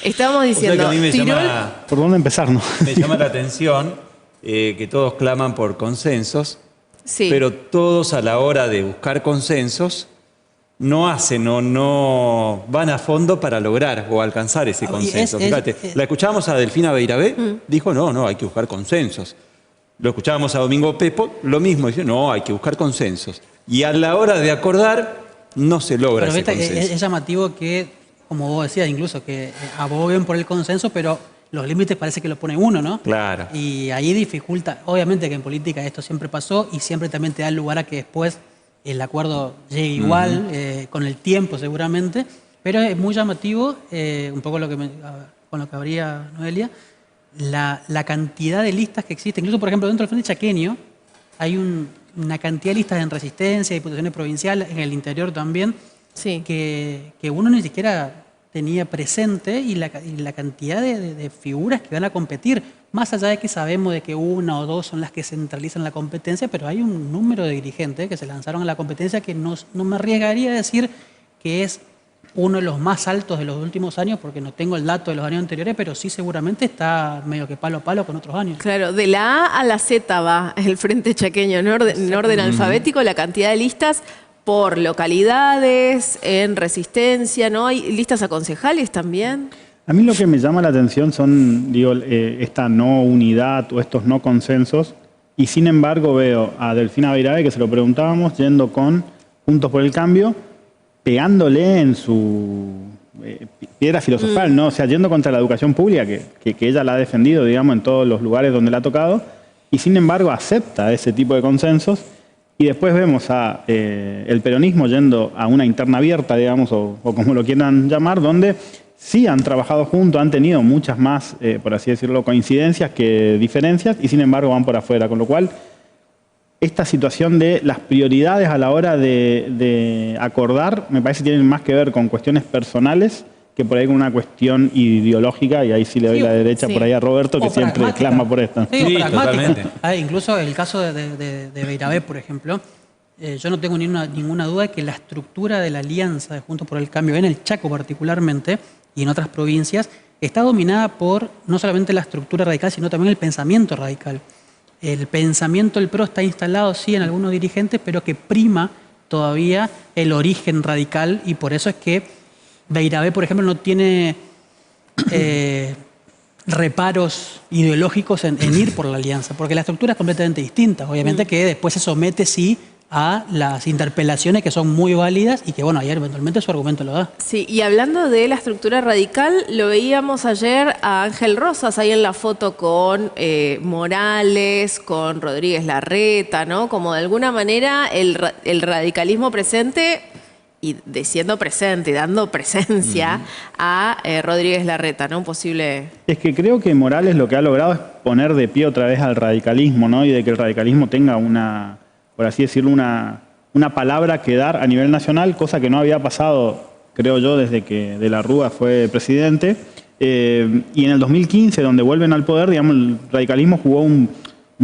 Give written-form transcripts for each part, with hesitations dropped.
Estábamos O sea que diciendo, a mí me Tirol, llama, ¿Por dónde empezar, no? me llama la atención que todos claman por consensos, sí. pero todos a la hora de buscar consensos no hacen o no van a fondo para lograr o alcanzar ese consenso. Fíjate, la escuchábamos a Delfina Beirabé, dijo no, hay que buscar consensos. Lo escuchábamos a Domingo Pepo, lo mismo, dice no, hay que buscar consensos. Y a la hora de acordar, no se logra Pero ese consenso. es llamativo que, como vos decías, incluso que aboguen por el consenso, pero los límites parece que los pone uno, ¿no? Claro. Y ahí dificulta, obviamente que en política esto siempre pasó y siempre también te da lugar a que después el acuerdo llegue igual, con el tiempo seguramente, pero es muy llamativo, un poco con lo que habría Noelia, la cantidad de listas que existen. Incluso, por ejemplo, dentro del Frente Chaqueño hay una cantidad de listas en Resistencia, diputaciones provinciales, en el interior también, Sí. que uno ni siquiera tenía presente y la cantidad de figuras que van a competir, más allá de que sabemos de que una o dos son las que centralizan la competencia, pero hay un número de dirigentes que se lanzaron a la competencia que no me arriesgaría a decir que es uno de los más altos de los últimos años, porque no tengo el dato de los años anteriores, pero sí seguramente está medio que palo a palo con otros años. Claro, de la A a la Z va el Frente Chaqueño, en orden alfabético, la cantidad de listas por localidades, en Resistencia, ¿no? Hay listas a concejales también. A mí lo que me llama la atención son, digo, esta no unidad o estos no consensos, y sin embargo veo a Delfina Beirabé, que se lo preguntábamos, yendo con Juntos por el Cambio, pegándole en su piedra filosofal, ¿no? O sea, yendo contra la educación pública, que ella la ha defendido, digamos, en todos los lugares donde la ha tocado, y sin embargo acepta ese tipo de consensos. Y después vemos a el peronismo yendo a una interna abierta, digamos, o como lo quieran llamar, donde sí han trabajado juntos, han tenido muchas más, por así decirlo, coincidencias que diferencias, y sin embargo van por afuera. Con lo cual, esta situación de las prioridades a la hora de acordar, me parece que tienen más que ver con cuestiones personales que por ahí con una cuestión ideológica, y ahí sí le doy la derecha por ahí a Roberto, que siempre clama por esto. Sí, totalmente. Incluso el caso de Beirabé, por ejemplo, yo no tengo ninguna duda de que la estructura de la alianza de Juntos por el Cambio, en el Chaco particularmente, y en otras provincias, está dominada por no solamente la estructura radical, sino también el pensamiento radical. El pensamiento del PRO está instalado, sí, en algunos dirigentes, pero que prima todavía el origen radical, y por eso es que Beirabé, por ejemplo, no tiene reparos ideológicos en ir por la alianza, porque la estructura es completamente distinta. Obviamente que después se somete, sí, a las interpelaciones que son muy válidas y que, bueno, ayer eventualmente su argumento lo da. Sí, y hablando de la estructura radical, lo veíamos ayer a Ángel Rosas ahí en la foto con Morales, con Rodríguez Larreta, ¿no? Como de alguna manera el radicalismo presente y siendo presente y dando presencia a Rodríguez Larreta, ¿no? Un posible... Es que creo que Morales lo que ha logrado es poner de pie otra vez al radicalismo, ¿no? Y de que el radicalismo tenga una, por así decirlo, una palabra que dar a nivel nacional, cosa que no había pasado, creo yo, desde que De la Rúa fue presidente. Y en el 2015, donde vuelven al poder, digamos, el radicalismo jugó un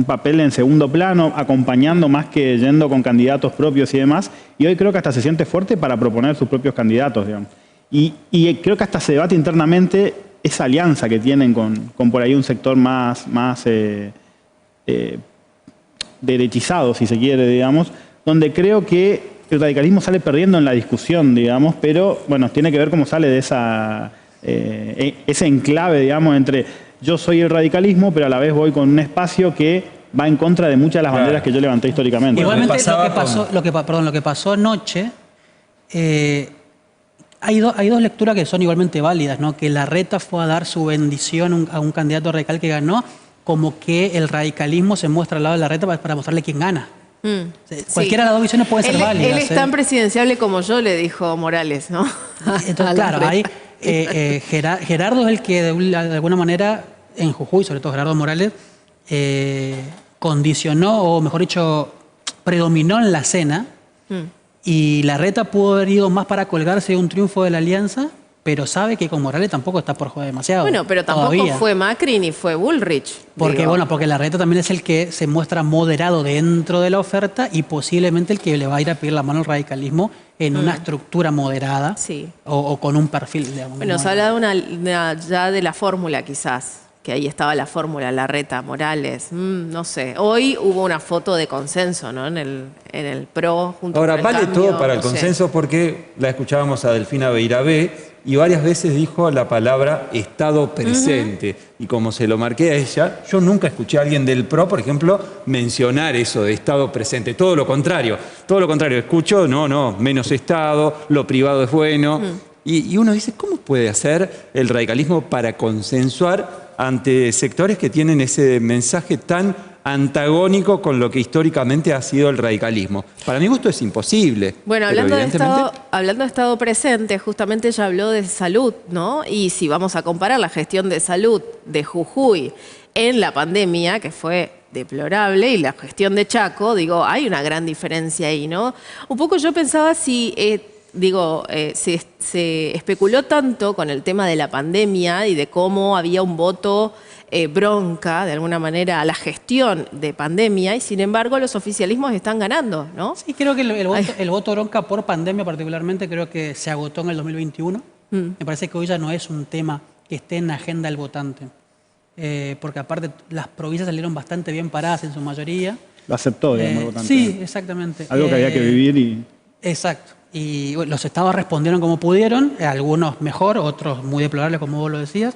papel en segundo plano, acompañando más que yendo con candidatos propios y demás. Y hoy creo que hasta se siente fuerte para proponer sus propios candidatos, digamos. Y creo que hasta se debate internamente esa alianza que tienen con por ahí un sector más derechizado, si se quiere, digamos, donde creo que el radicalismo sale perdiendo en la discusión, digamos, pero bueno, tiene que ver cómo sale de ese enclave, digamos, entre yo soy el radicalismo, pero a la vez voy con un espacio que va en contra de muchas de las banderas que yo levanté históricamente. Igualmente, lo que pasó anoche, hay dos lecturas que son igualmente válidas, ¿no? Que Larreta fue a dar su bendición a un candidato radical que ganó, como que el radicalismo se muestra al lado de Larreta para mostrarle quién gana. Cualquiera de las dos visiones puede ser válida. Él es tan presidenciable como yo, le dijo Morales, ¿no? Entonces, claro, ahí Gerardo es el que de alguna manera, en Jujuy, sobre todo Gerardo Morales, condicionó, o mejor dicho, predominó en la escena, y Larreta pudo haber ido más para colgarse de un triunfo de la alianza, pero sabe que con Morales tampoco está por jugar demasiado. Bueno, pero tampoco todavía fue Macri ni fue Bullrich. Porque Larreta también es el que se muestra moderado dentro de la oferta y posiblemente el que le va a ir a pedir la mano al radicalismo en una estructura moderada Sí. o con un perfil, digamos. Bueno, se habla ya de la fórmula quizás, que ahí estaba la fórmula, Larreta, Morales, no sé. Hoy hubo una foto de consenso, ¿no? En el PRO, junto Ahora, con el vale cambio, todo para el no sé. consenso porque la escuchábamos a Delfina Beirabé y varias veces dijo la palabra Estado presente. Y como se lo marqué a ella, yo nunca escuché a alguien del PRO, por ejemplo, mencionar eso de Estado presente. Todo lo contrario. Escucho, no, menos Estado, lo privado es bueno. Y uno dice, ¿cómo puede hacer el radicalismo para consensuar ante sectores que tienen ese mensaje tan antagónico con lo que históricamente ha sido el radicalismo? Para mi gusto es imposible. Bueno, pero hablando de Estado presente, justamente ella habló de salud, ¿no? Y si vamos a comparar la gestión de salud de Jujuy en la pandemia, que fue deplorable, y la gestión de Chaco, digo, hay una gran diferencia ahí, ¿no? Un poco yo pensaba si... se especuló tanto con el tema de la pandemia y de cómo había un voto bronca, de alguna manera, a la gestión de pandemia, y sin embargo los oficialismos están ganando, ¿no? Sí, creo que el voto bronca por pandemia particularmente creo que se agotó en el 2021. Me parece que hoy ya no es un tema que esté en la agenda del votante. Porque aparte las provincias salieron bastante bien paradas en su mayoría. Lo aceptó, digamos, el votante. Sí, exactamente. Algo que había que vivir y... Exacto. Y bueno, los estados respondieron como pudieron, algunos mejor, otros muy deplorables, como vos lo decías.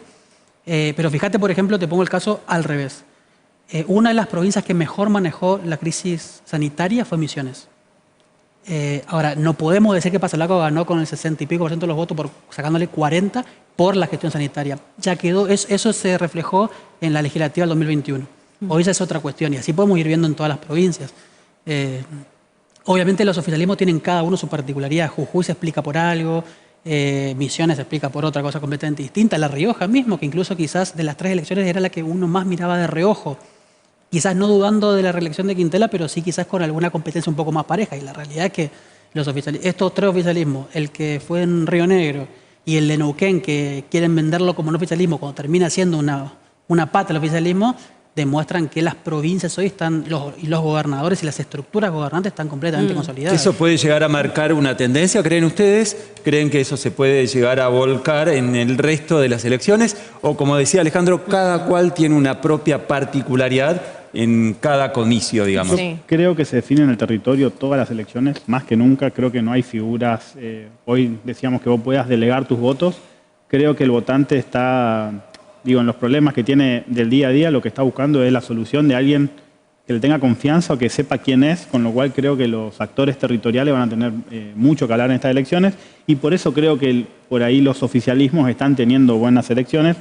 Pero fíjate, por ejemplo, te pongo el caso al revés. Una de las provincias que mejor manejó la crisis sanitaria fue Misiones. Ahora, no podemos decir que Pasalaco ganó con el 60 y pico % de los votos, sacándole 40 por la gestión sanitaria. Ya quedó, eso se reflejó en la legislativa del 2021. Hoy esa es otra cuestión y así podemos ir viendo en todas las provincias. Obviamente los oficialismos tienen cada uno su particularidad. Jujuy se explica por algo, Misiones se explica por otra cosa completamente distinta. La Rioja mismo, que incluso quizás de las 3 elecciones era la que uno más miraba de reojo. Quizás no dudando de la reelección de Quintela, pero sí quizás con alguna competencia un poco más pareja. Y la realidad es que estos 3 oficialismos, el que fue en Río Negro y el de Neuquén, que quieren venderlo como no oficialismo, cuando termina siendo una pata del oficialismo, demuestran que las provincias hoy están, los gobernadores y las estructuras gobernantes están completamente consolidadas. ¿Eso puede llegar a marcar una tendencia, creen ustedes? ¿Creen que eso se puede llegar a volcar en el resto de las elecciones? O como decía Alejandro, cada cual tiene una propia particularidad en cada comicio, digamos. Sí. Creo que se define en el territorio todas las elecciones, más que nunca. Creo que no hay figuras. Hoy decíamos que vos puedas delegar tus votos. Creo que el votante está... en los problemas que tiene del día a día, lo que está buscando es la solución de alguien que le tenga confianza o que sepa quién es, con lo cual creo que los actores territoriales van a tener mucho que hablar en estas elecciones y por eso creo que por ahí los oficialismos están teniendo buenas elecciones,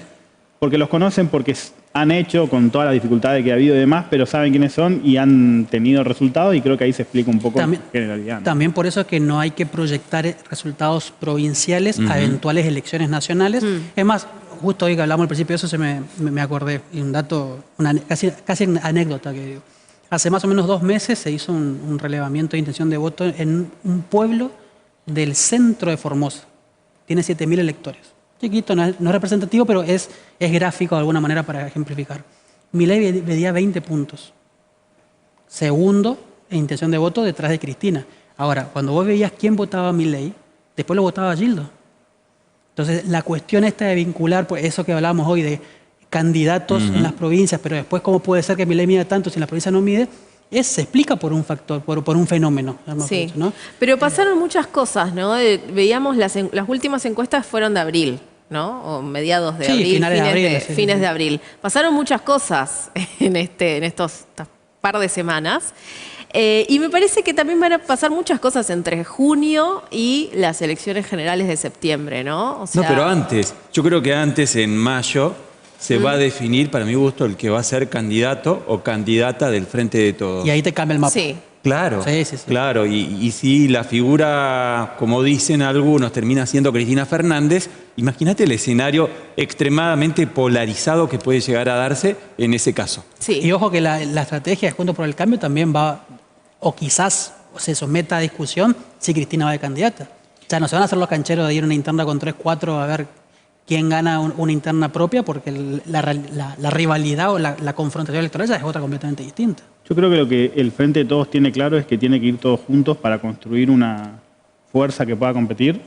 porque los conocen, porque han hecho con todas las dificultades que ha habido y demás, pero saben quiénes son y han tenido resultados y creo que ahí se explica un poco también, la generalidad, ¿no? También por eso es que no hay que proyectar resultados provinciales a eventuales elecciones nacionales. Es más, justo hoy que hablamos al principio de eso me acordé, y un dato, casi anécdota que digo. Hace más o menos 2 meses se hizo un relevamiento de intención de voto en un pueblo del centro de Formosa. Tiene 7.000 electores. Chiquito, no es representativo, pero es gráfico de alguna manera para ejemplificar. Milei medía 20 puntos. Segundo en intención de voto detrás de Cristina. Ahora, cuando vos veías quién votaba a Milei, después lo votaba a Gildo. Entonces, la cuestión esta de vincular, pues eso que hablábamos hoy de candidatos en las provincias, pero después cómo puede ser que Milei mida tanto si en la provincia no mide, se explica por un factor, por un fenómeno. Sí, dicho, ¿no? Pero pasaron muchas cosas, ¿no? Veíamos las últimas encuestas fueron de abril, ¿no? O mediados de abril, fines de abril. Pasaron muchas cosas en estos par de semanas. Y me parece que también van a pasar muchas cosas entre junio y las elecciones generales de septiembre, ¿no? O sea... No, pero antes, yo creo que antes, en mayo, se va a definir, para mi gusto, el que va a ser candidato o candidata del Frente de Todos. Y ahí te cambia el mapa. Sí. Claro, sí. Claro. Y si la figura, como dicen algunos, termina siendo Cristina Fernández, imagínate el escenario extremadamente polarizado que puede llegar a darse en ese caso. Sí. Y ojo que la estrategia de Juntos por el Cambio también va, o quizás se someta a discusión si Cristina va de candidata. O sea, no se van a hacer los cancheros de ir a una interna con 3-4 a ver quién gana una interna propia, porque la rivalidad o la confrontación electoral ya es otra completamente distinta. Yo creo que lo que el Frente de Todos tiene claro es que tiene que ir todos juntos para construir una fuerza que pueda competir,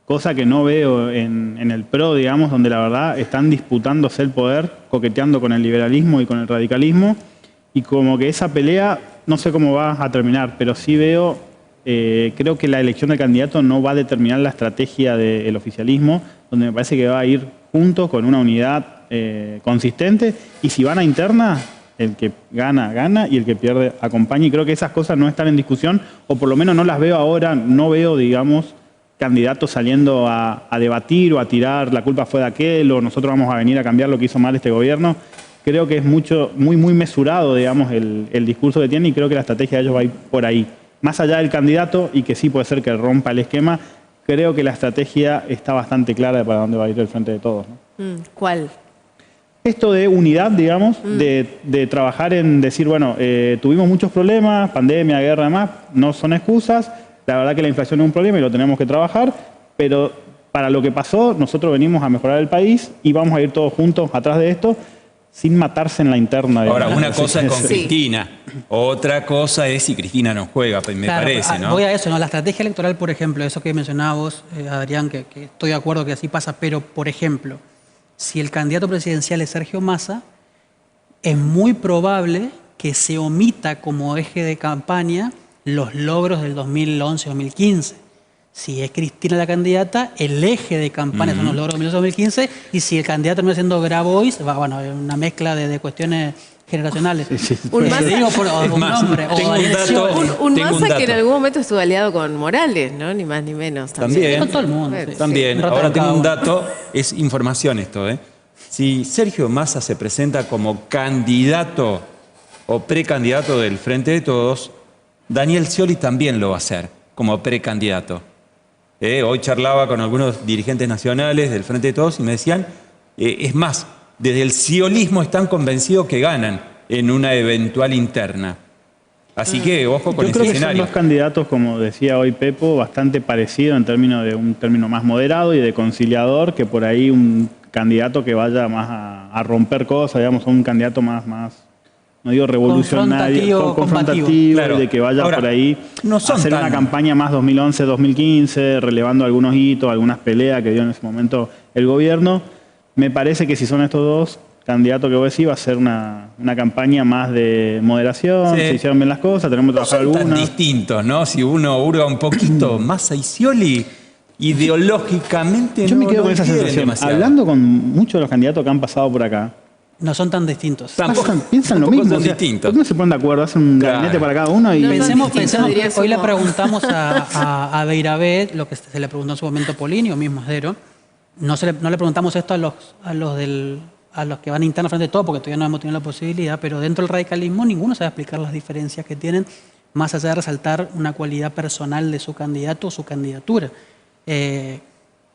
cosa que no veo en el PRO, digamos, donde la verdad están disputándose el poder, coqueteando con el liberalismo y con el radicalismo, y como que esa pelea, no sé cómo va a terminar, pero sí veo, creo que la elección del candidato no va a determinar la estrategia del oficialismo, donde me parece que va a ir juntos con una unidad consistente, y si van a interna, el que gana, gana, y el que pierde, acompaña, y creo que esas cosas no están en discusión, o por lo menos no las veo ahora, no veo, digamos, candidatos saliendo a debatir o a tirar la culpa fue de aquel, o nosotros vamos a venir a cambiar lo que hizo mal este gobierno. Creo que es muy mesurado, digamos, el discurso que tiene, y creo que la estrategia de ellos va a ir por ahí. Más allá del candidato, y que sí puede ser que rompa el esquema, creo que la estrategia está bastante clara de para dónde va a ir el Frente de Todos, ¿no? ¿Cuál? Esto de unidad, digamos, de trabajar en decir, bueno, tuvimos muchos problemas, pandemia, guerra, demás, no son excusas, la verdad que la inflación es un problema y lo tenemos que trabajar, pero para lo que pasó, nosotros venimos a mejorar el país y vamos a ir todos juntos atrás de esto, sin matarse en la interna. Ahora, una cosa es con Cristina, otra cosa es si Cristina no juega, me parece, ¿no? Voy a eso, ¿no? La estrategia electoral, por ejemplo, eso que mencionabas vos, Adrián, que estoy de acuerdo que así pasa, pero, por ejemplo, si el candidato presidencial es Sergio Massa, es muy probable que se omita como eje de campaña los logros del 2011-2015. Si es Cristina la candidata, el eje de campaña son los logros del 2011-2015, y si el candidato termina siendo Grabois, bueno, una mezcla de cuestiones generacionales. Un Massa, digo por un nombre. Un Massa que en algún momento estuvo aliado con Morales, ¿no? Ni más ni menos. También. Con todo el mundo. También. Ahora tengo un dato, es información esto, ¿eh? Si Sergio Massa se presenta como candidato o precandidato del Frente de Todos, Daniel Scioli también lo va a hacer como precandidato. Hoy charlaba con algunos dirigentes nacionales del Frente de Todos y me decían, es más, desde el sciolismo están convencidos que ganan en una eventual interna. Así que ojo con ese escenario. Yo creo que son dos candidatos, como decía hoy Pepo, bastante parecidos en términos de un término más moderado y de conciliador, que por ahí un candidato que vaya más a romper cosas, digamos, un candidato más no digo revolucionario, confrontativo, claro, de que vaya ahora, por ahí a hacer una campaña más 2011-2015, relevando algunos hitos, algunas peleas que dio en ese momento el gobierno. Me parece que si son estos dos candidatos que vos decís, va a ser una campaña más de moderación, se hicieron bien las cosas, tenemos que trabajar algunas. Son tan distintos, ¿no? Si uno hurga un poquito, Massa y Scioli, ideológicamente yo me quedo con esa sensación. Demasiado. Hablando con muchos de los candidatos que han pasado por acá, no son tan distintos. Piensan lo mismo. ¿Por qué no se ponen de acuerdo? Hacen un gabinete para cada uno y... Pensemos que hoy le preguntamos a Beirabé lo que se le preguntó en su momento a Polini o mismo a Dero. No le preguntamos esto a los que van internos frente a todo, porque todavía no hemos tenido la posibilidad, pero dentro del radicalismo ninguno sabe explicar las diferencias que tienen, más allá de resaltar una cualidad personal de su candidato o su candidatura.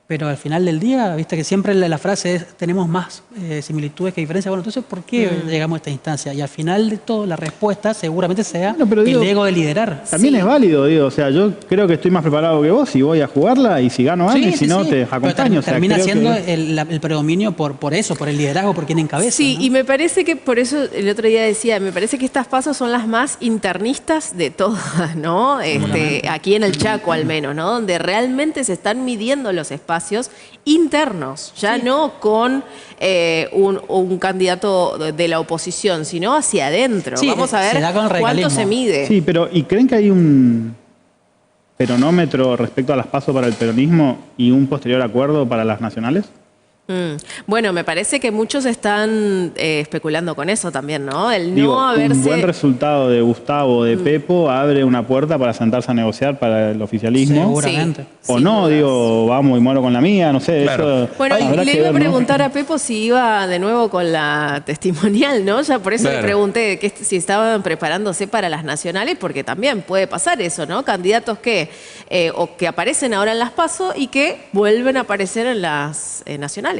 Pero al final del día, viste que siempre la frase es tenemos más similitudes que diferencias. Bueno, entonces, ¿por qué llegamos a esta instancia? Y al final de todo, la respuesta seguramente sea el ego de liderar. También es válido, digo. O sea, yo creo que estoy más preparado que vos y voy a jugarla, y si gano, gano, y si no, te acompaño. Termina siendo el predominio por eso, por el liderazgo, por quien encabeza. Sí, ¿no? Y me parece que por eso el otro día decía, me parece que estas pasos son las más internistas de todas, ¿no? Aquí en el Chaco al menos, ¿no? Donde realmente se están midiendo los espacios internos, ya no con un candidato de la oposición, sino hacia adentro. Vamos a ver cuánto se mide. Sí, pero ¿y creen que hay un peronómetro respecto a las PASO para el peronismo y un posterior acuerdo para las nacionales? Bueno, me parece que muchos están especulando con eso también, ¿no? Un buen resultado de Gustavo, de Pepo, abre una puerta para sentarse a negociar para el oficialismo. Seguramente. O no, digo, vamos y muero con la mía, no sé. Claro. Eso bueno, le iba a preguntar a Pepo si iba de nuevo con la testimonial, ¿no? Ya por eso le pregunté si estaban preparándose para las nacionales, porque también puede pasar eso, ¿no? Candidatos que aparecen ahora en las PASO y que vuelven a aparecer en las nacionales.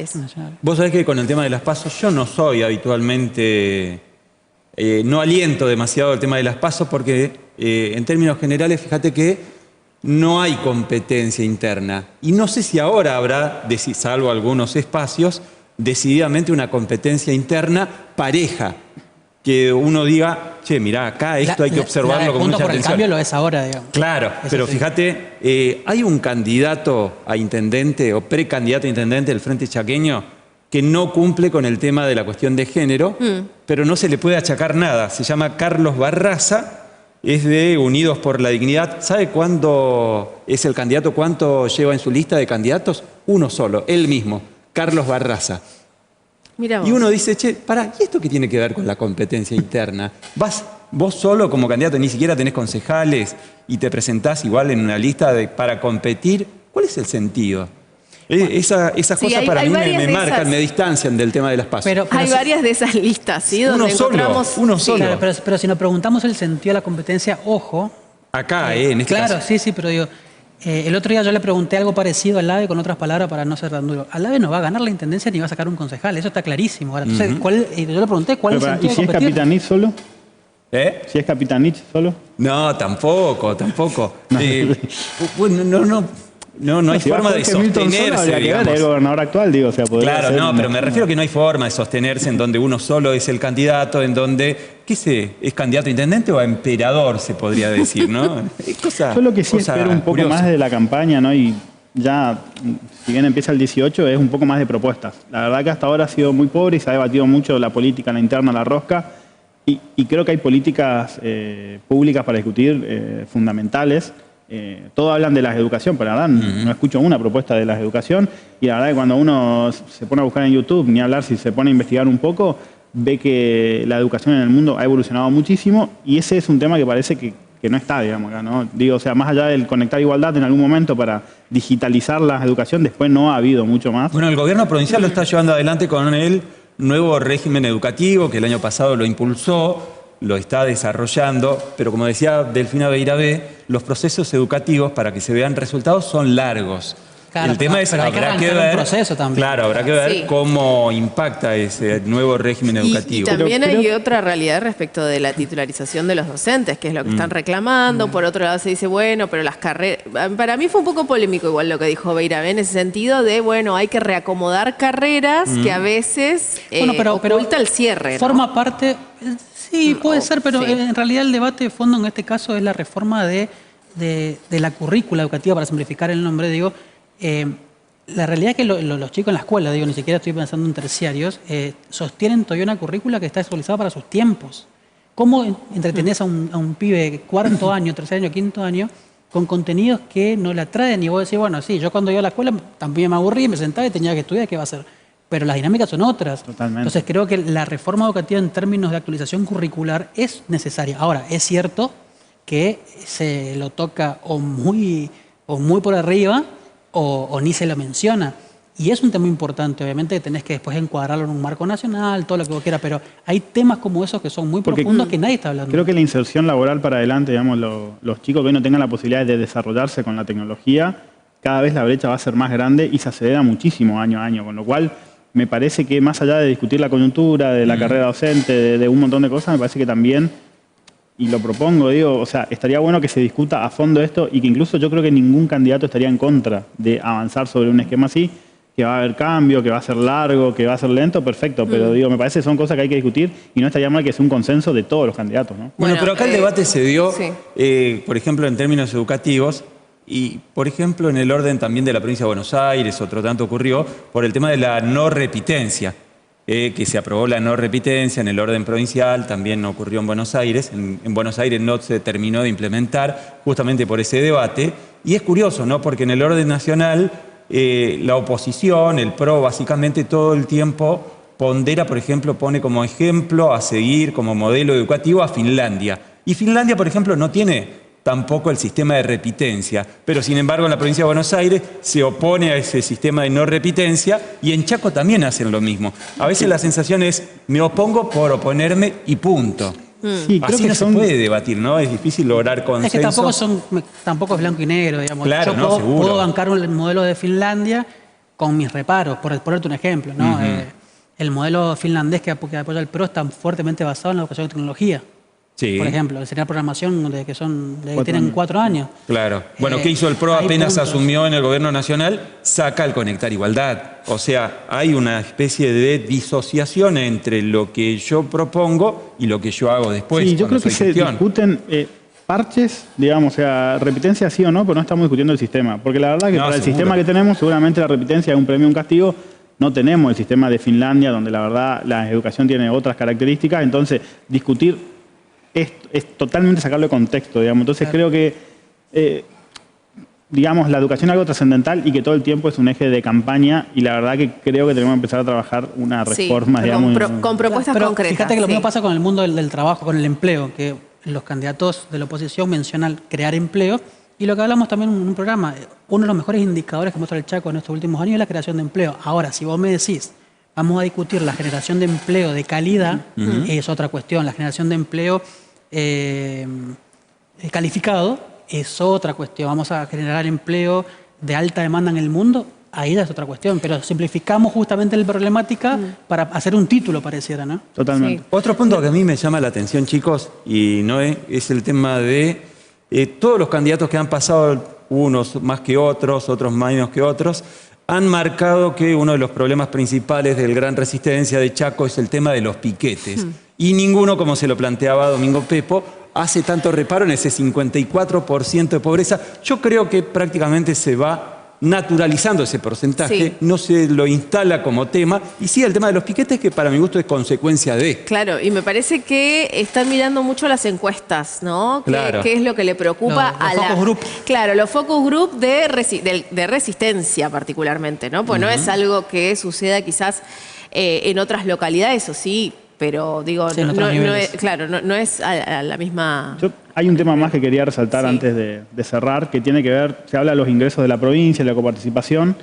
Vos sabés que con el tema de las PASO yo no soy habitualmente, no aliento demasiado el tema de las PASO porque en términos generales fíjate que no hay competencia interna. Y no sé si ahora habrá, salvo algunos espacios, decididamente una competencia interna pareja. que uno diga, che, mirá, acá esto hay que observarlo con mucha por el atención. cambio lo es ahora, digamos. Claro, pero sí. fíjate, hay un candidato a intendente o precandidato a intendente del Frente Chaqueño que no cumple con el tema de la cuestión de género, pero no se le puede achacar nada. Se llama Carlos Barraza, es de Unidos por la Dignidad. ¿Sabe cuándo es el candidato? ¿Cuánto lleva en su lista de candidatos? Uno solo, él mismo, Carlos Barraza. Mirá vos. Y uno dice, che, pará, ¿y esto qué tiene que ver con la competencia interna? Vas vos solo como candidato, ni siquiera tenés concejales y te presentás igual en una lista para competir. ¿Cuál es el sentido? Esas cosas para mí me marcan, me distancian del tema de las PASO. Pero hay varias de esas listas, ¿sí? Donde encontramos... Uno solo. Claro, pero si nos preguntamos el sentido de la competencia, ojo. Acá, en este claro, caso. sí, pero digo, el otro día yo le pregunté algo parecido al AVE con otras palabras para no ser tan duro. Al AVE no va a ganar la intendencia ni va a sacar un concejal, eso está clarísimo. Ahora, entonces, yo le pregunté cuál es el sentido ¿Y si de es competir? Capitanich solo? ¿Si es Capitanich solo? No, tampoco. No hay forma de sostenerse, digamos. El gobernador actual, digo, o sea, podría Claro, ser no, pero me refiero a que no hay forma de sostenerse en donde uno solo es el candidato, en donde, ¿qué sé? ¿Es candidato a intendente o a emperador, se podría decir, no? Yo lo que sí espero un poco más de la campaña, ¿no? Y ya, si bien empieza el 18, es un poco más de propuestas. La verdad que hasta ahora ha sido muy pobre y se ha debatido mucho la política, la interna, la rosca, y creo que hay políticas públicas para discutir fundamentales. Todos hablan de la educación, pero la verdad no escucho una propuesta de la educación, y la verdad que cuando uno se pone a buscar en YouTube, ni hablar si se pone a investigar un poco, ve que la educación en el mundo ha evolucionado muchísimo, y ese es un tema que parece que no está, digamos, acá, ¿no? Digo, o sea, más allá del conectar igualdad en algún momento para digitalizar la educación, después no ha habido mucho más. Bueno, el gobierno provincial lo está llevando adelante con el nuevo régimen educativo, que el año pasado lo impulsó, lo está desarrollando, pero como decía Delfina Beirabé, los procesos educativos para que se vean resultados son largos. Claro, el tema es, habrá que ver un proceso también. Claro, habrá que ver cómo impacta ese nuevo régimen educativo. Y también hay otra realidad respecto de la titularización de los docentes, que es lo que están reclamando. Por otro lado se dice, bueno, pero las carreras... Para mí fue un poco polémico igual lo que dijo Beirabé en ese sentido de, bueno, hay que reacomodar carreras que a veces oculta el cierre, ¿no? Forma parte... Sí, puede ser, pero en realidad el debate de fondo en este caso es la reforma de la currícula educativa, para simplificar el nombre, digo. La realidad es que los chicos en la escuela, digo, ni siquiera estoy pensando en terciarios, sostienen todavía una currícula que está actualizada para sus tiempos. ¿Cómo entretenés a un pibe cuarto año, tercer año, quinto año, con contenidos que no le atraen? Y vos decís, bueno, sí, yo cuando iba a la escuela también me aburrí, me sentaba y tenía que estudiar, ¿qué va a hacer? Pero las dinámicas son otras. Totalmente. Entonces creo que la reforma educativa en términos de actualización curricular es necesaria. Ahora, es cierto que se lo toca o muy por arriba o ni se lo menciona. Y es un tema importante, obviamente, que tenés que después encuadrarlo en un marco nacional, todo lo que vos quieras, pero hay temas como esos que son muy profundos que nadie está hablando. Creo que la inserción laboral para adelante, digamos, los chicos que hoy no tengan la posibilidad de desarrollarse con la tecnología, cada vez la brecha va a ser más grande y se acelera muchísimo año a año, con lo cual me parece que más allá de discutir la coyuntura, de la carrera docente, de un montón de cosas, me parece que también, y lo propongo, digo, o sea, estaría bueno que se discuta a fondo esto y que incluso yo creo que ningún candidato estaría en contra de avanzar sobre un esquema así, que va a haber cambio, que va a ser largo, que va a ser lento, perfecto, pero digo, me parece que son cosas que hay que discutir y no estaría mal que sea un consenso de todos los candidatos, ¿no? Bueno, pero acá el debate se dio, por ejemplo, en términos educativos, y, por ejemplo, en el orden también de la provincia de Buenos Aires, otro tanto ocurrió, por el tema de la no repitencia, que se aprobó la no repitencia en el orden provincial, también ocurrió en Buenos Aires. En Buenos Aires no se terminó de implementar justamente por ese debate. Y es curioso, ¿no? Porque en el orden nacional, la oposición, el PRO, básicamente todo el tiempo pondera, por ejemplo, pone como ejemplo a seguir, como modelo educativo a Finlandia. Y Finlandia, por ejemplo, no tiene tampoco el sistema de repitencia, pero sin embargo en la provincia de Buenos Aires se opone a ese sistema de no repitencia y en Chaco también hacen lo mismo. A veces la sensación es, me opongo por oponerme y punto. Sí, creo así que no se puede debatir, ¿no? Es difícil lograr consenso. Es que tampoco es blanco y negro, digamos. Claro, yo seguro. puedo bancar el modelo de Finlandia con mis reparos, por ponerte un ejemplo, ¿no? El modelo finlandés que apoya el PRO está fuertemente basado en la educación de tecnología. Sí. Por ejemplo, enseñar programación de que tienen 4 años. Claro. Bueno, ¿qué hizo el PRO apenas asumió en el gobierno nacional? Saca el Conectar Igualdad. O sea, hay una especie de disociación entre lo que yo propongo y lo que yo hago después. Sí, yo creo que se discuten parches, digamos, o sea, repitencia sí o no, pero no estamos discutiendo el sistema. Porque la verdad que para el sistema que tenemos, seguramente la repitencia es un premio, un castigo. No tenemos el sistema de Finlandia, donde la verdad la educación tiene otras características. Entonces, discutir es totalmente sacarlo de contexto, digamos. Entonces creo que, digamos, la educación es algo trascendental y que todo el tiempo es un eje de campaña y la verdad que creo que tenemos que empezar a trabajar una reforma, digamos. Con propuestas concretas. Fíjate que lo mismo pasa con el mundo del trabajo, con el empleo, que los candidatos de la oposición mencionan crear empleo y lo que hablamos también en un programa, uno de los mejores indicadores que muestra el Chaco en estos últimos años es la creación de empleo. Ahora, si vos me decís, vamos a discutir la generación de empleo de calidad, es otra cuestión. La generación de empleo calificado es otra cuestión. Vamos a generar empleo de alta demanda en el mundo, ahí ya es otra cuestión. Pero simplificamos justamente la problemática para hacer un título, pareciera, ¿no? Totalmente. Sí. Otro punto que a mí me llama la atención, chicos, y no es el tema de todos los candidatos que han pasado, unos más que otros menos que otros, han marcado que uno de los problemas principales del Gran Resistencia de Chaco es el tema de los piquetes. Y ninguno, como se lo planteaba Domingo Pepo, hace tanto reparo en ese 54% de pobreza. Yo creo que prácticamente se va naturalizando ese porcentaje, no se lo instala como tema. Y sí, el tema de los piquetes, que para mi gusto es consecuencia de... Claro, y me parece que están mirando mucho las encuestas, ¿no? Claro. ¿Qué es lo que le preocupa a los focus group. Claro, los focus group de resistencia particularmente, ¿no? Pues no es algo que suceda quizás en otras localidades, o sí, pero digo, sí, no es a la misma... Hay un tema más que quería resaltar antes de cerrar, que tiene que ver, se habla de los ingresos de la provincia, de la coparticipación,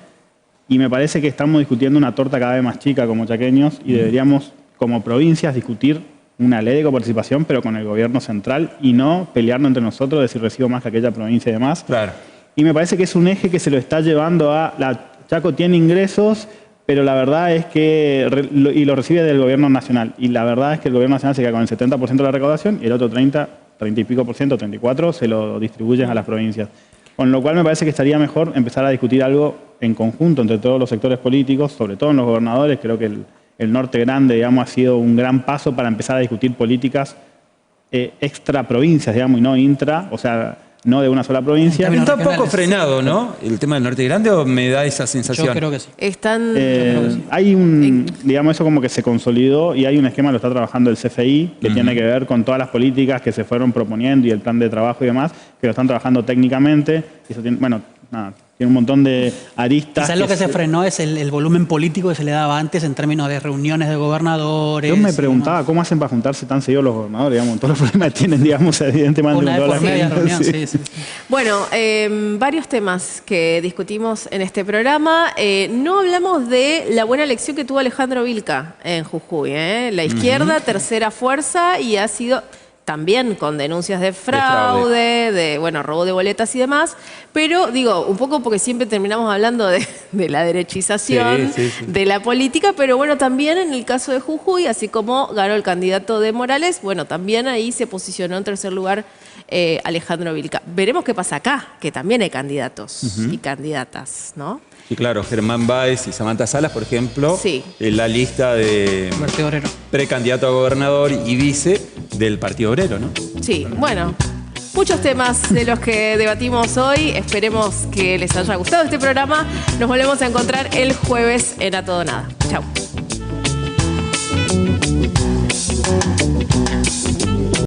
y me parece que estamos discutiendo una torta cada vez más chica como chaqueños y deberíamos, como provincias, discutir una ley de coparticipación, pero con el gobierno central y no pelearnos entre nosotros de si recibo más que aquella provincia y demás. Claro. Y me parece que es un eje que se lo está llevando a... Chaco tiene ingresos, pero la verdad es que... y lo recibe del gobierno nacional. Y la verdad es que el gobierno nacional se queda con el 70% de la recaudación y el otro 30 y pico por ciento, 34%, se lo distribuyen a las provincias. Con lo cual me parece que estaría mejor empezar a discutir algo en conjunto entre todos los sectores políticos, sobre todo en los gobernadores. Creo que el norte grande, digamos, ha sido un gran paso para empezar a discutir políticas extra provincias, digamos, y no intra, o sea, no de una sola provincia. Está un poco frenado, ¿no? El tema del norte grande, ¿o me da esa sensación? Yo creo que sí. Están... Hay digamos, eso como que se consolidó y hay un esquema, lo está trabajando el CFI, que tiene que ver con todas las políticas que se fueron proponiendo y el plan de trabajo y demás, que lo están trabajando técnicamente. Y eso tiene, bueno, nada, tiene un montón de aristas. Quizás lo que se frenó es el volumen político que se le daba antes en términos de reuniones de gobernadores. Yo me preguntaba cómo hacen para juntarse tan seguido los gobernadores, digamos, todos los problemas que tienen, digamos, evidentemente. Una vez por media reunión, sí. Bueno, varios temas que discutimos en este programa. No hablamos de la buena elección que tuvo Alejandro Vilca en Jujuy. La izquierda, tercera fuerza, y ha sido... también con denuncias de fraude, de robo de boletas y demás, pero digo, un poco porque siempre terminamos hablando de la derechización de la política, pero bueno, también en el caso de Jujuy, así como ganó el candidato de Morales, bueno, también ahí se posicionó en tercer lugar Alejandro Vilca. Veremos qué pasa acá, que también hay candidatos y candidatas, ¿no? Sí, claro, Germán Báez y Samantha Salas, por ejemplo, en la lista de precandidato a gobernador y vice del Partido Obrero, ¿no? Sí, bueno, muchos temas de los que debatimos hoy. Esperemos que les haya gustado este programa. Nos volvemos a encontrar el jueves en A Todo Nada. Chau.